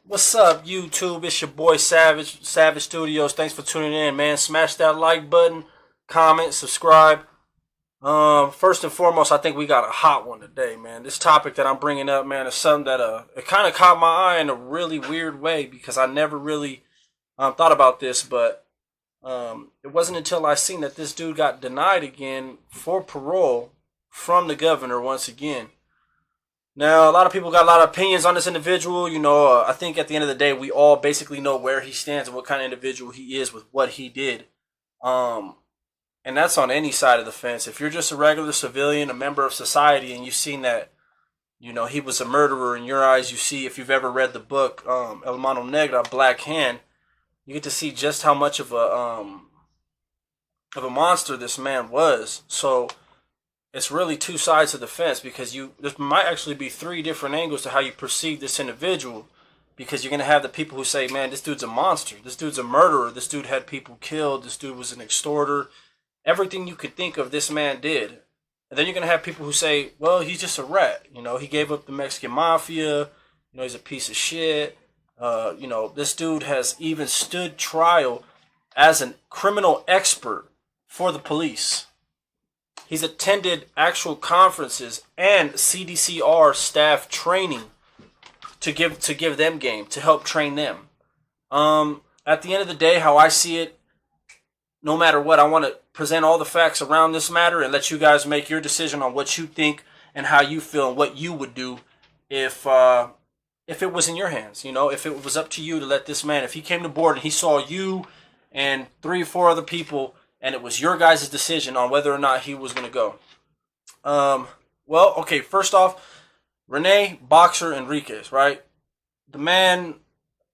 What's up, YouTube? It's your boy Savage Studios. Thanks for tuning in, man. Smash that like button, comment, subscribe. First and foremost, I think we got a hot one today, man. This topic that I'm bringing up, man, is something that it kind of caught my eye in a really weird way because I never really thought about this, but it wasn't until I seen that this dude got denied again for parole from the governor once again. Now, a lot of people got a lot of opinions on this individual. I think at the end of the day, we all basically know where he stands and what kind of individual he is with what he did. Um, and that's on any side of the fence. If you're just a regular civilian, a member of society, and you've seen that, he was a murderer in your eyes, you see, if you've ever read the book, El Mano Negra, Black Hand, you get to see just how much of a monster this man was. So, it's really two sides of the fence because there might actually be three different angles to how you perceive this individual, because you're going to have the people who say, man, this dude's a monster, this dude's a murderer, this dude had people killed, this dude was an extorter, everything you could think of this man did. And then you're going to have people who say, well, he's just a rat, he gave up the Mexican mafia, he's a piece of shit, this dude has even stood trial as a criminal expert for the police. He's attended actual conferences and CDCR staff training to give them game, to help train them. At the end of the day, how I see it, no matter what, I want to present all the facts around this matter and let you guys make your decision on what you think and how you feel and what you would do if it was in your hands. If it was up to you to let this man, if he came to board and he saw you and 3 or 4 other people, and it was your guys' decision on whether or not he was going to go. Okay, first off, Rene Boxer Enriquez, right? The man,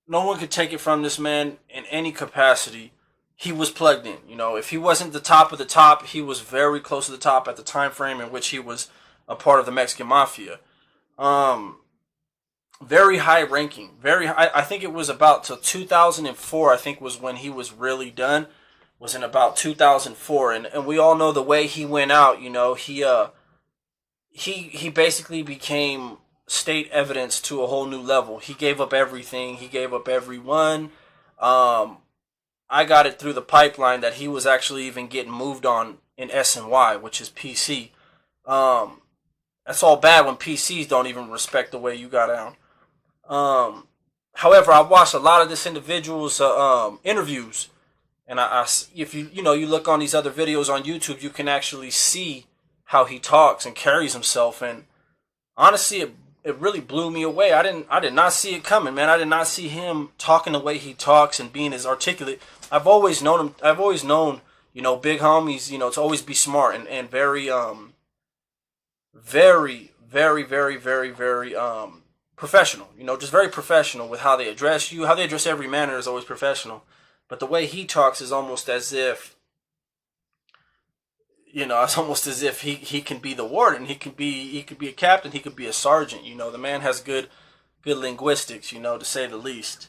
no one could take it from this man in any capacity. He was plugged in. If he wasn't the top of the top, he was very close to the top at the time frame in which he was a part of the Mexican mafia. Very high ranking. Very high. I think it was about till 2004, I think was when he was really done. Was in about 2004, and we all know the way he went out. He basically became state evidence to a whole new level. He gave up everything. He gave up everyone. I got it through the pipeline that he was actually even getting moved on in SNY, which is PC. That's all bad when PCs don't even respect the way you got down. However, I watched a lot of this individual's interviews. And if you look on these other videos on YouTube, you can actually see how he talks and carries himself. And honestly, it really blew me away. I did not see it coming, man. I did not see him talking the way he talks and being as articulate. I've always known him. I've always known, big homies, to always be smart and very, very, very, very, very, very professional. Just very professional with how they address you. How they address every manner is always professional. But the way he talks is almost as if, it's almost as if he can be the warden. He could be a captain. He could be a sergeant. The man has good linguistics, to say the least.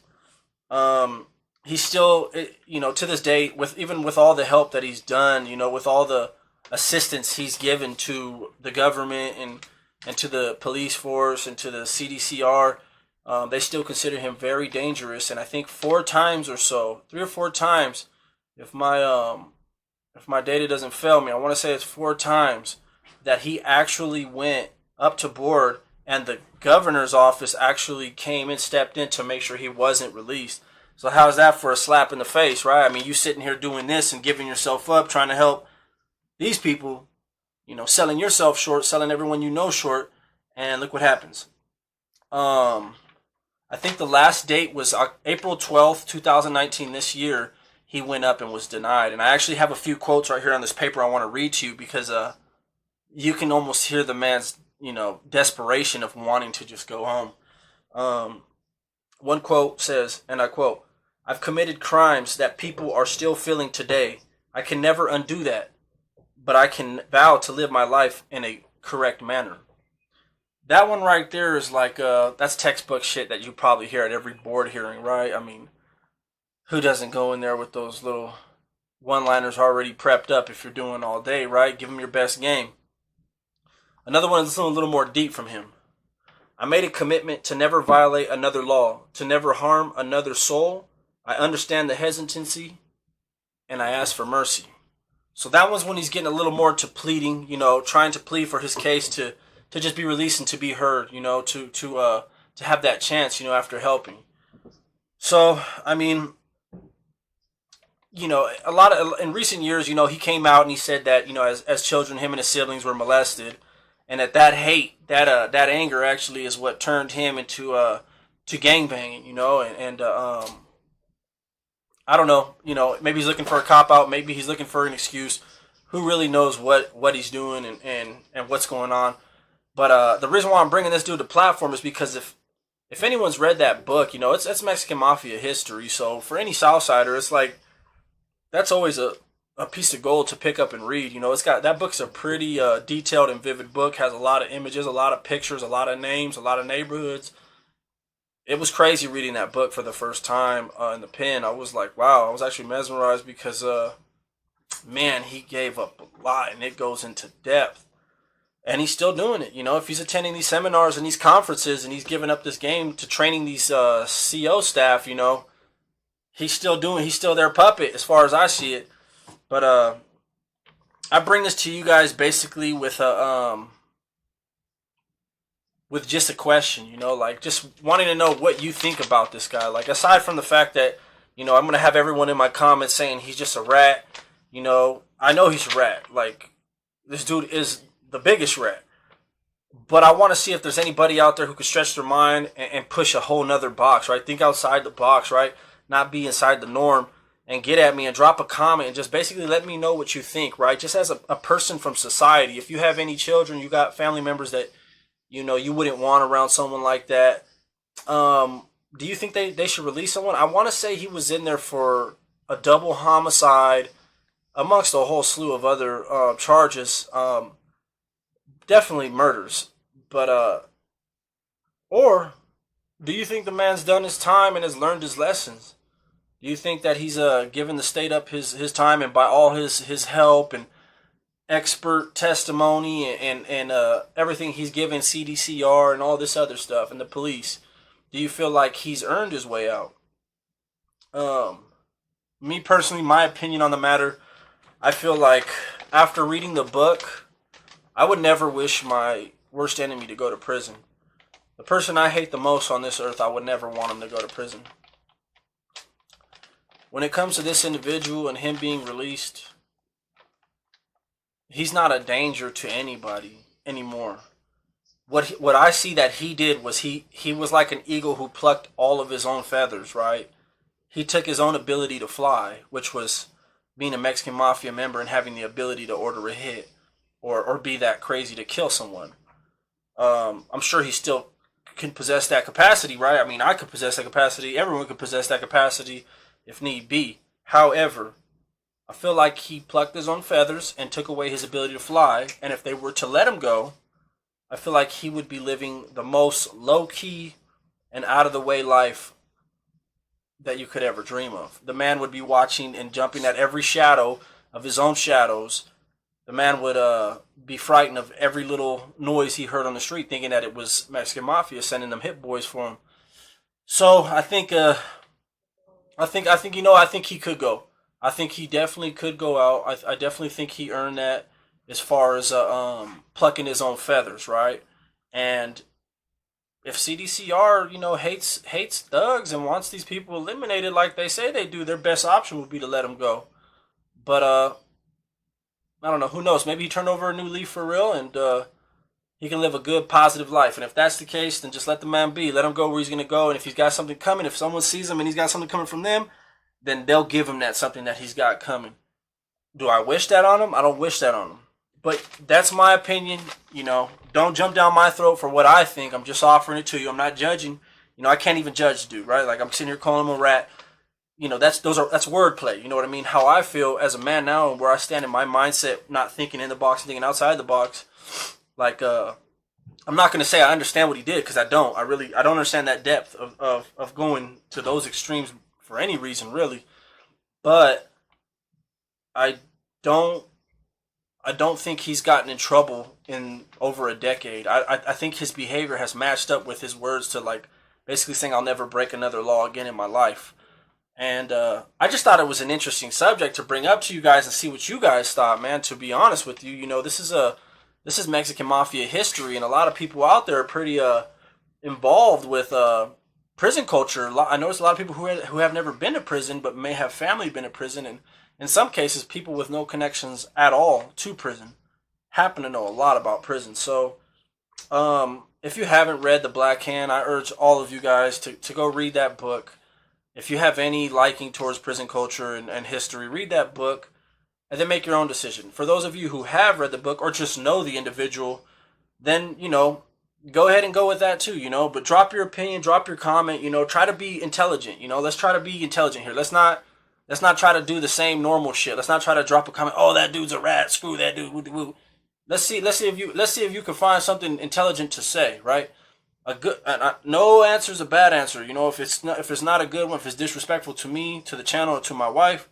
He's still, to this day, even with all the help that he's done, with all the assistance he's given to the government and to the police force and to the CDCR. They still consider him very dangerous, and I think 4 times or so, 3 or 4 times, if my data doesn't fail me, I want to say it's 4 times that he actually went up to board, and the governor's office actually came and stepped in to make sure he wasn't released. So how's that for a slap in the face, right? I mean, you sitting here doing this and giving yourself up, trying to help these people, selling yourself short, selling everyone short, and look what happens. I think the last date was April 12th, 2019, this year, he went up and was denied. And I actually have a few quotes right here on this paper I want to read to you because you can almost hear the man's, desperation of wanting to just go home. One quote says, and I quote, "I've committed crimes that people are still feeling today. I can never undo that, but I can vow to live my life in a correct manner." That one right there is like, that's textbook shit that you probably hear at every board hearing, right? I mean, who doesn't go in there with those little one-liners already prepped up if you're doing all day, right? Give them your best game. Another one is a little more deep from him. I made a commitment to never violate another law, to never harm another soul. I understand the hesitancy, and I ask for mercy. So that was when he's getting a little more to pleading, trying to plead for his case to just be released and to be heard, to have that chance, after helping. So, I mean, a lot of in recent years, he came out and he said that, as children, him and his siblings were molested, and that hate, that anger actually is what turned him into to gangbanging, and I don't know, maybe he's looking for a cop out, maybe he's looking for an excuse. Who really knows what he's doing and what's going on? But the reason why I'm bringing this dude to platform is because if anyone's read that book, it's Mexican Mafia history. So for any Southsider, it's like that's always a piece of gold to pick up and read. It's got that book's a pretty detailed and vivid book. Has a lot of images, a lot of pictures, a lot of names, a lot of neighborhoods. It was crazy reading that book for the first time in the pen. I was like, wow, I was actually mesmerized because, man, he gave up a lot and it goes into depth. And he's still doing it. If he's attending these seminars and these conferences and he's giving up this game to training these CO staff, he's still their puppet as far as I see it. But I bring this to you guys basically with just a question, like just wanting to know what you think about this guy. Like aside from the fact that, I'm going to have everyone in my comments saying he's just a rat, I know he's a rat. Like this dude is the biggest rat. But I want to see if there's anybody out there who could stretch their mind and push a whole nother box, right? Think outside the box, right? Not be inside the norm, and get at me and drop a comment and just basically let me know what you think, right? Just as a person from society. If you have any children, you got family members that, you wouldn't want around someone like that. Do you think they should release someone? I want to say he was in there for a double homicide amongst a whole slew of other charges. Definitely murders. But, or do you think the man's done his time and has learned his lessons? Do you think that he's given the state up his time, and by all his help and expert testimony and everything he's given CDCR and all this other stuff and the police, do you feel like he's earned his way out? Me personally, my opinion on the matter, I feel like after reading the book, I would never wish my worst enemy to go to prison. The person I hate the most on this earth, I would never want him to go to prison. When it comes to this individual and him being released, he's not a danger to anybody anymore. What I see that he did was he was like an eagle who plucked all of his own feathers, right? He took his own ability to fly, which was being a Mexican Mafia member and having the ability to order a hit or be that crazy to kill someone. I'm sure he still can possess that capacity, right? I mean, I could possess that capacity. Everyone could possess that capacity if need be. However, I feel like he plucked his own feathers and took away his ability to fly. And if they were to let him go, I feel like he would be living the most low-key and out-of-the-way life that you could ever dream of. The man would be watching and jumping at every shadow of his own shadows. The man would be frightened of every little noise he heard on the street, thinking that it was Mexican Mafia sending them hit boys for him. So I think he could go. I think he definitely could go out. I definitely think he earned that as far as plucking his own feathers, right? And if CDCR, hates thugs and wants these people eliminated like they say they do, their best option would be to let him go. But I don't know. Who knows? Maybe he turned over a new leaf for real, and he can live a good, positive life. And if that's the case, then just let the man be. Let him go where he's going to go. And if he's got something coming, if someone sees him and he's got something coming from them, then they'll give him that something that he's got coming. Do I wish that on him? I don't wish that on him. But that's my opinion. Don't jump down my throat for what I think. I'm just offering it to you. I'm not judging. I can't even judge the dude, right? Like, I'm sitting here calling him a rat. That's wordplay. You know what I mean? How I feel as a man now and where I stand in my mindset, not thinking in the box and thinking outside the box. Like, I'm not going to say I understand what he did, because I don't. I don't understand that depth of going to those extremes for any reason, really. But I I don't think he's gotten in trouble in over a decade. I think his behavior has matched up with his words to like basically saying I'll never break another law again in my life. And I just thought it was an interesting subject to bring up to you guys and see what you guys thought, man. To be honest with you, this is Mexican mafia history, and a lot of people out there are pretty involved with prison culture. I noticed a lot of people who have never been to prison but may have family been to prison, and in some cases, people with no connections at all to prison happen to know a lot about prison. So, if you haven't read The Black Hand, I urge all of you guys to go read that book. If you have any liking towards prison culture and history, read that book and then make your own decision. For those of you who have read the book or just know the individual, then, go ahead and go with that too, but drop your opinion, drop your comment, try to be intelligent, let's try to be intelligent here. Let's not try to do the same normal shit. Let's not try to drop a comment, oh, that dude's a rat, screw that dude. Let's see if you can find something intelligent to say, right? No answer is a bad answer. If it's not a good one, if it's disrespectful to me, to the channel, or to my wife,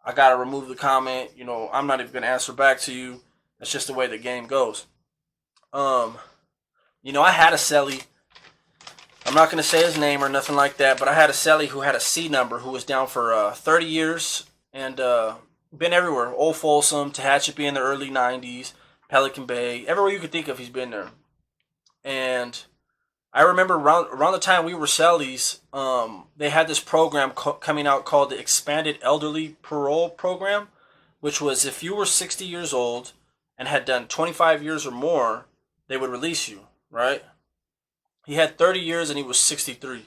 I gotta remove the comment. I'm not even gonna answer back to you. That's just the way the game goes. I had a cellie. I'm not gonna say his name or nothing like that, but I had a cellie who had a C number who was down for 30 years and been everywhere. Old Folsom, Tehachapi in the early 90s, Pelican Bay, everywhere you could think of, he's been there. And I remember around the time we were cellies, they had this program coming out called the Expanded Elderly Parole Program, which was if you were 60 years old and had done 25 years or more, they would release you, right? He had 30 years and he was 63.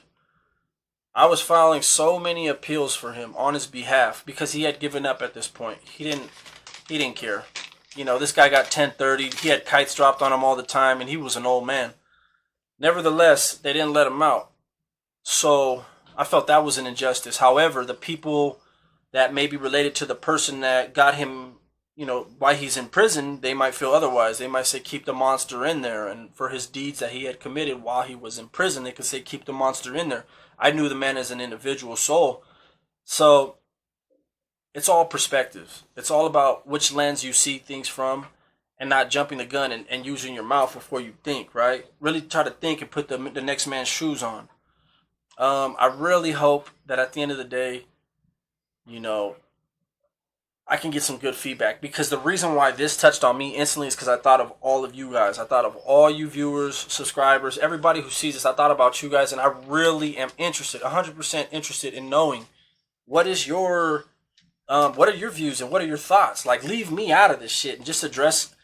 I was filing so many appeals for him on his behalf because he had given up at this point. He didn't care. This guy got 1030. He had kites dropped on him all the time and he was an old man. Nevertheless, they didn't let him out. So I felt that was an injustice. However, the people that may be related to the person that got him, why he's in prison, they might feel otherwise. They might say, keep the monster in there. And for his deeds that he had committed while he was in prison, they could say, keep the monster in there. I knew the man as an individual soul. So it's all perspective. It's all about which lens you see things from and not jumping the gun and using your mouth before you think, right? Really try to think and put the next man's shoes on. I really hope that at the end of the day, I can get some good feedback, because the reason why this touched on me instantly is because I thought of all of you guys. I thought of all you viewers, subscribers, everybody who sees this. I thought about you guys, and I really am interested, 100% interested in knowing what are your views and what are your thoughts. Like, leave me out of this shit and just address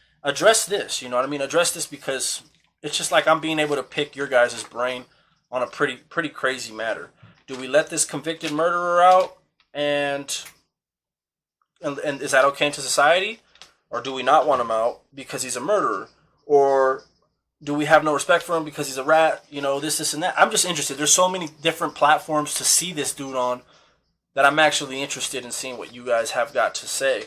this. You know what I mean? Address this, because it's just like I'm being able to pick your guys' brain on a pretty crazy matter. Do we let this convicted murderer out and is that okay to society? Or do we not want him out because he's a murderer? Or do we have no respect for him because he's a rat? This and that. I'm just interested. There's so many different platforms to see this dude on that I'm actually interested in seeing what you guys have got to say.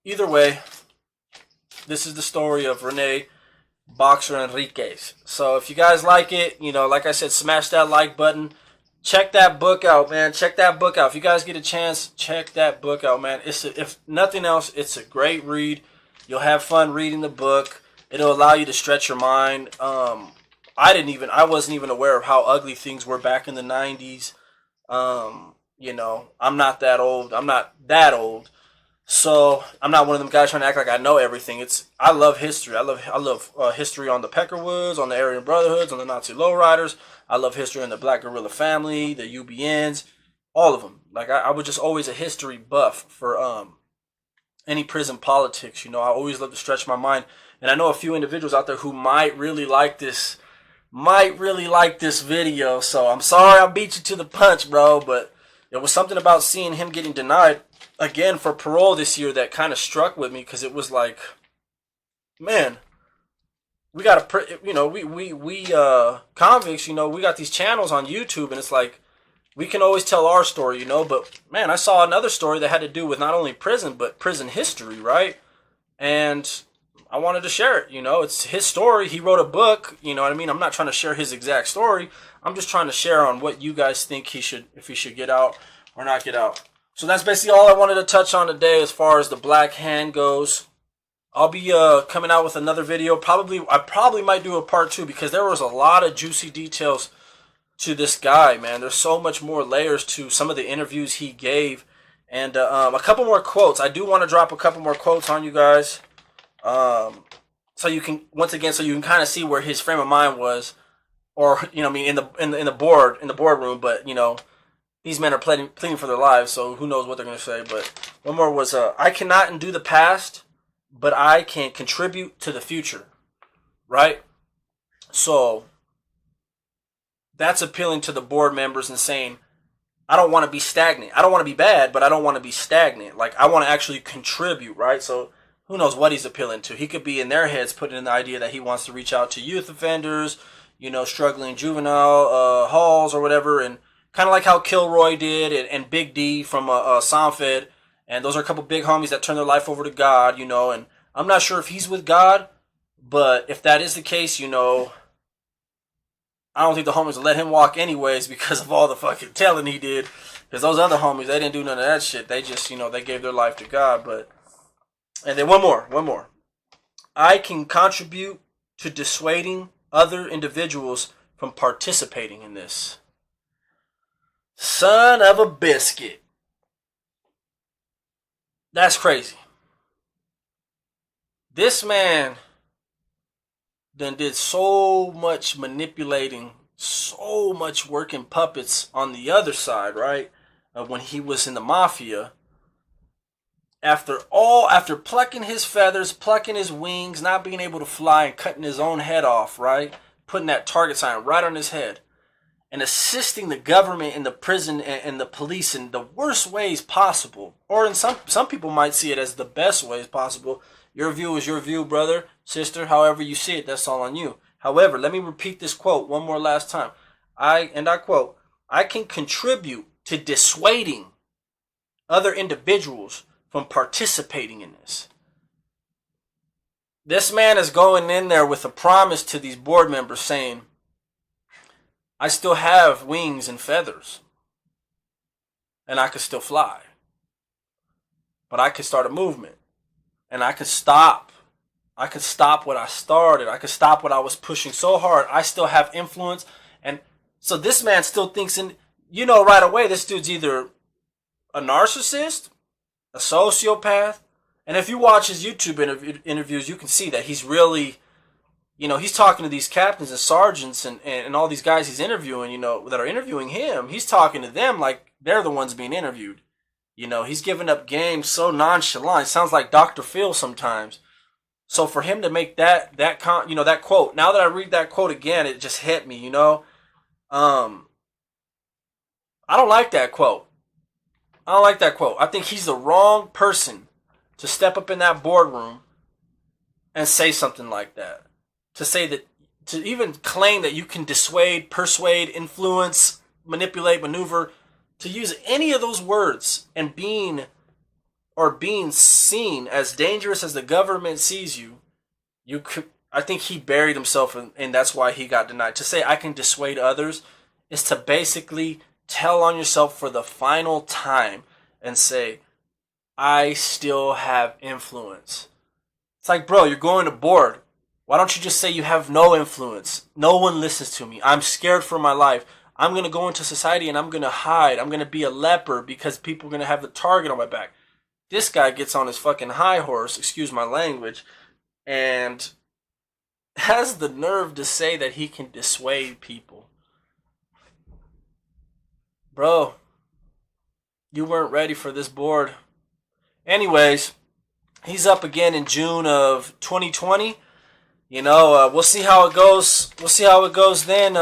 Either way, this is the story of Rene Boxer Enriquez. So if you guys like it, like I said, smash that like button. Check that book out, man. Check that book out. If you guys get a chance, check that book out, man. If nothing else, it's a great read. You'll have fun reading the book. It'll allow you to stretch your mind. I wasn't even aware of how ugly things were back in the 90s. I'm not that old. So I'm not one of them guys trying to act like I know everything. I love history. I love history on the Peckerwoods, on the Aryan Brotherhoods, on the Nazi lowriders. I love history on the Black Guerrilla family, the UBNs, all of them. Like I was just always a history buff for any prison politics. I always love to stretch my mind, and I know a few individuals out there who might really like this video. So I'm sorry I beat you to the punch, bro, but it was something about seeing him getting denied again for parole this year that kind of struck with me, because it was like, man, we got we convicts, we got these channels on YouTube, and it's like we can always tell our story, but man, I saw another story that had to do with not only prison but prison history, right? And I wanted to share it. It's his story. He wrote a book. You know what I mean? I'm not trying to share his exact story. I'm just trying to share on what you guys think if he should get out or not get out. So that's basically all I wanted to touch on today as far as the Black Hand goes. I'll be coming out with another video. I probably might do a part 2 because there was a lot of juicy details to this guy, man. There's so much more layers to some of the interviews he gave. And a couple more quotes. I do want to drop a couple more quotes on you guys. So you can, once again, so you can kind of see where his frame of mind was. Or, you know, I mean, in the boardroom, but, you know, these men are pleading for their lives, so who knows what they're going to say. But one more was, I cannot undo the past, but I can contribute to the future. Right? So that's appealing to the board members and saying, I don't want to be stagnant. I don't want to be bad, but I don't want to be stagnant. Like, I want to actually contribute, right? So who knows what he's appealing to. He could be in their heads putting in the idea that he wants to reach out to youth offenders, you know, struggling juvenile halls or whatever, and kind of like how Kilroy did and Big D from Sanfed. And those are a couple big homies that turned their life over to God, you know. And I'm not sure if he's with God, but if that is the case, you know, I don't think the homies will let him walk anyways because of all the fucking telling he did. Because those other homies, they didn't do none of that shit. They just, you know, they gave their life to God. But, and then one more. I can contribute to dissuading other individuals from participating in this. Son of a biscuit. That's crazy. This man then did so much manipulating, so much working puppets on the other side, right? When he was in the mafia. After plucking his feathers, plucking his wings, not being able to fly, and cutting his own head off, right? Putting that target sign right on his head. And assisting the government and the prison and the police in the worst ways possible. Or in some people might see it as the best ways possible. Your view is your view, brother, sister, however you see it, that's all on you. However, let me repeat this quote one more last time. I quote, I can contribute to dissuading other individuals from participating in this. This man is going in there with a promise to these board members saying, I still have wings and feathers. And I can still fly. But I can start a movement. And I can stop. I can stop what I started. I can stop what I was pushing so hard. I still have influence. And so this man still thinks, you know, right away, this dude's either a narcissist, a sociopath. And if you watch his YouTube interviews, you can see that he's really, you know, he's talking to these captains and sergeants and all these guys he's interviewing, you know, that are interviewing him. He's talking to them like they're the ones being interviewed. You know, he's giving up game so nonchalant. It sounds like Dr. Phil sometimes. So for him to make that quote, now that I read that quote again, it just hit me, you know. I don't like that quote. I think he's the wrong person to step up in that boardroom and say something like that. To say that, to even claim that you can dissuade, persuade, influence, manipulate, maneuver, to use any of those words and being seen as dangerous as the government sees you, I think he buried himself and that's why he got denied. To say I can dissuade others is to basically tell on yourself for the final time and say, I still have influence. It's like, bro, you're going to board. Why don't you just say you have no influence? No one listens to me. I'm scared for my life. I'm going to go into society and I'm going to hide. I'm going to be a leper because people are going to have the target on my back. This guy gets on his fucking high horse, excuse my language, and has the nerve to say that he can dissuade people. Bro, you weren't ready for this board. Anyways, he's up again in June of 2020. You know, we'll see how it goes. We'll see how it goes then,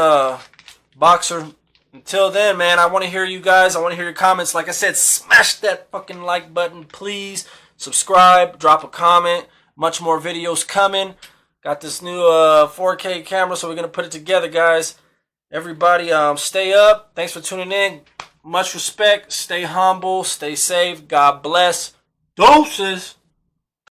Boxer. Until then, man, I want to hear you guys. I want to hear your comments. Like I said, smash that fucking like button, please. Subscribe, drop a comment. Much more videos coming. Got this new 4K camera, so we're going to put it together, guys. Everybody, stay up. Thanks for tuning in. Much respect. Stay humble. Stay safe. God bless. Doses.